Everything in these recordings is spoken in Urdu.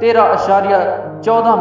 13.14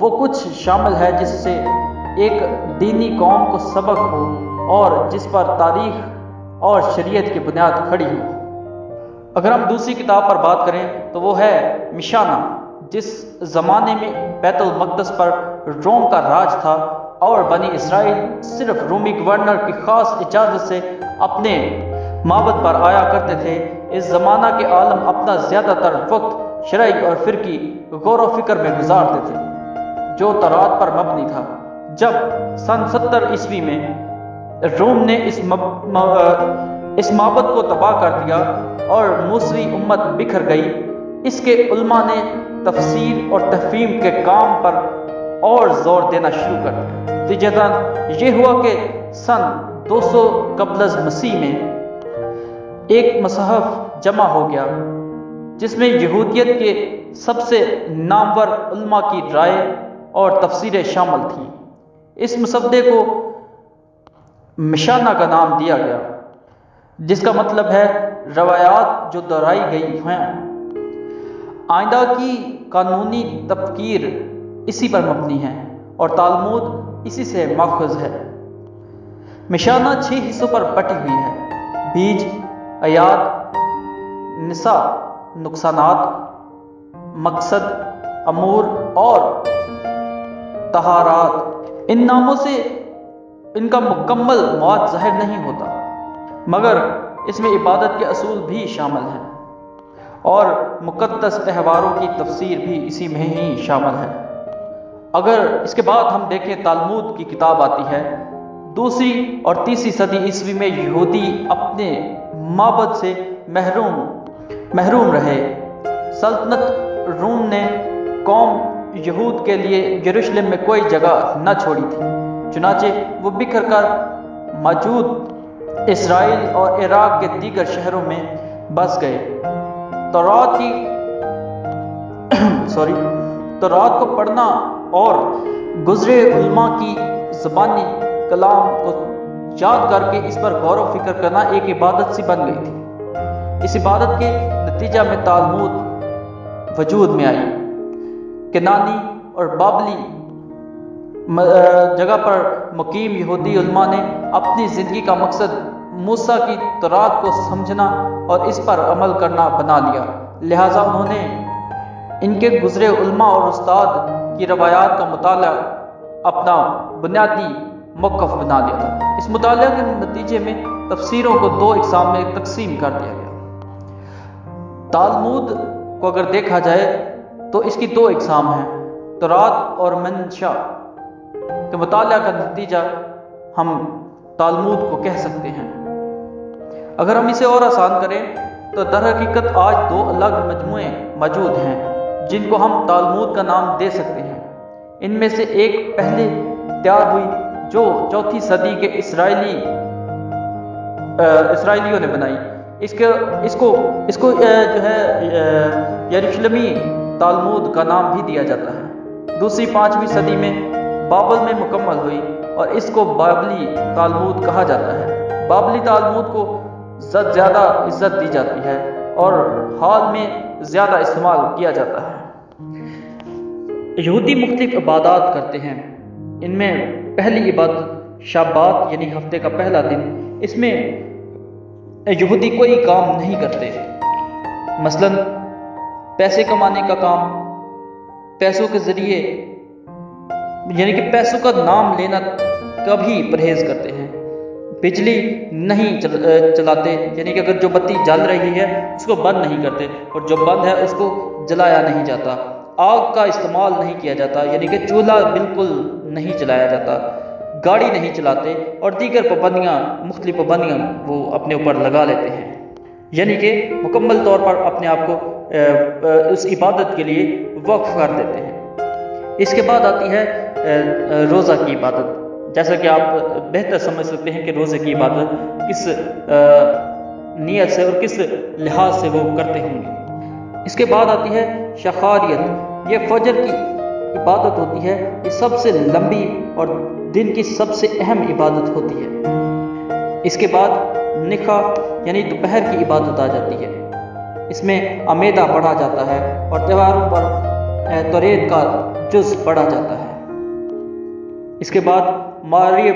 وہ کچھ شامل ہے جس سے ایک دینی قوم کو سبق ہو اور جس پر تاریخ اور شریعت کی بنیاد کھڑی ہو۔ اگر ہم دوسری کتاب پر بات کریں تو وہ ہے مشانہ، جس زمانے میں بیت المقدس پر روم کا راج تھا اور بنی اسرائیل صرف رومی گورنر کی خاص اجازت سے اپنے معبد پر آیا کرتے تھے۔ اس زمانہ کے عالم اپنا زیادہ تر وقت شرعی اور فرقی غور و فکر میں گزارتے تھے جو تورات پر مبنی تھا۔ جب سن 70 عیسوی میں روم نے اس معبد کو تباہ کر دیا اور موسوی امت بکھر گئی، اس کے علماء نے تفسیر اور تفہیم کے کام پر اور زور دینا شروع کر دیا۔ نتیجتاً یہ ہوا کہ سن 200 قبل از مسیح میں ایک مصحف جمع ہو گیا جس میں یہودیت کے سب سے نامور علماء کی رائے اور تفسیریں شامل تھیں۔ اس مسودے کو مشانہ کا نام دیا گیا، جس کا مطلب ہے روایات جو دہرائی گئی ہیں۔ آئندہ کی قانونی تفکیر اسی پر مبنی ہے اور تالمود اسی سے ماخوذ ہے۔ مشانہ 6 حصوں پر بٹی ہوئی ہے: بیج، ایات، نساء، نقصانات، مقصد، امور اور طہارات۔ ان ناموں سے ان کا مکمل مواد ظاہر نہیں ہوتا، مگر اس میں عبادت کے اصول بھی شامل ہیں اور مقدس تہواروں کی تفسیر بھی اسی میں ہی شامل ہے۔ اگر اس کے بعد ہم دیکھیں تالمود کی کتاب آتی ہے۔ 2 اور 3 صدی عیسوی میں یہودی اپنے معبد سے محروم رہے۔ سلطنت روم نے قوم یہود کے لیے یروشلم میں کوئی جگہ نہ چھوڑی تھی، چنانچہ وہ بکھر کر موجود اسرائیل اور عراق کے دیگر شہروں میں بس گئے۔ تورات کو پڑھنا اور گزرے علماء کی زبانی کلام کو یاد کر کے اس پر غور و فکر کرنا ایک عبادت سی بن گئی تھی۔ اس عبادت کے نتیجہ میں تالمود وجود میں آئی۔ کنانی اور بابلی جگہ پر مقیم یہودی علماء نے اپنی زندگی کا مقصد موسیٰ کی تورات کو سمجھنا اور اس پر عمل کرنا بنا لیا، لہٰذا انہوں نے ان کے گزرے علماء اور استاد کی روایات کا مطالعہ اپنا بنیادی موقف بنا لیا تھا۔ اس مطالعہ کے نتیجے میں تفسیروں کو 2 اقسام میں تقسیم کر دیا گیا۔ تالمود کو اگر دیکھا جائے تو اس کی 2 اقسام ہیں: تورات اور منشا کے مطالعہ کا نتیجہ ہم تالمود کو کہہ سکتے ہیں۔ اگر ہم اسے اور آسان کریں تو در حقیقت آج 2 الگ مجموعے موجود ہیں جن کو ہم تالمود کا نام دے سکتے ہیں۔ ان میں سے ایک پہلے تیار ہوئی جو 4 صدی کے اسرائیلیوں نے بنائی۔ اس کو جو ہے یروشلمی تالمود کا نام بھی دیا جاتا ہے۔ دوسری 5ویں صدی میں بابل میں مکمل ہوئی اور اس کو بابلی تالمود کہا جاتا ہے۔ بابلی تالمود کو زیادہ عزت دی جاتی ہے اور حال میں زیادہ استعمال کیا جاتا ہے۔ یہودی مختلف عبادات کرتے ہیں۔ ان میں پہلی عبادت شابات یعنی ہفتے کا پہلا دن، اس میں یہودی کوئی کام نہیں کرتے، مثلا پیسے کمانے کا کام، پیسوں کے ذریعے یعنی کہ پیسوں کا نام لینا کا بھی پرہیز کرتے ہیں۔ بجلی نہیں چلاتے، یعنی کہ اگر جو بتی جل رہی ہے اس کو بند نہیں کرتے اور جو بند ہے اس کو جلایا نہیں جاتا۔ آگ کا استعمال نہیں کیا جاتا، یعنی کہ چولہا بالکل نہیں جلایا جاتا۔ گاڑی نہیں چلاتے اور دیگر مختلف پابندیاں وہ اپنے اوپر لگا لیتے ہیں، یعنی کہ مکمل طور پر اپنے آپ کو اس عبادت کے لیے وقف کر دیتے ہیں۔ اس کے بعد آتی ہے روزہ کی عبادت۔ جیسا کہ آپ بہتر سمجھ سکتے ہیں کہ روزے کی عبادت کس نیت سے اور کس لحاظ سے وہ کرتے ہوں گے۔ اس کے بعد آتی ہے شخاریت۔ یہ فجر کی عبادت ہوتی ہے، یہ سب سے لمبی اور دن کی سب سے اہم عبادت ہوتی ہے۔ اس کے بعد نخا یعنی دوپہر کی عبادت آ جاتی ہے۔ اس میں عمیدہ پڑھا جاتا ہے اور تہواروں پر توریت کا جز پڑھا جاتا ہے۔ اس کے بعد مغرب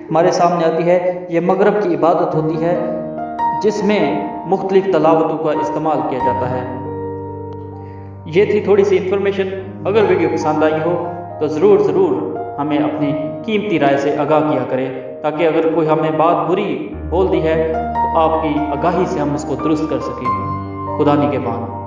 ہمارے سامنے آتی ہے۔ یہ مغرب کی عبادت ہوتی ہے جس میں مختلف تلاوتوں کا استعمال کیا جاتا ہے۔ یہ تھی تھوڑی سی انفارمیشن۔ اگر ویڈیو پسند آئی ہو تو ضرور ہمیں اپنی قیمتی رائے سے آگاہ کیا کریں، تاکہ اگر کوئی ہمیں بات بری بول دی ہے تو آپ کی آگاہی سے ہم اس کو درست کر سکیں۔ خدا نگہبان۔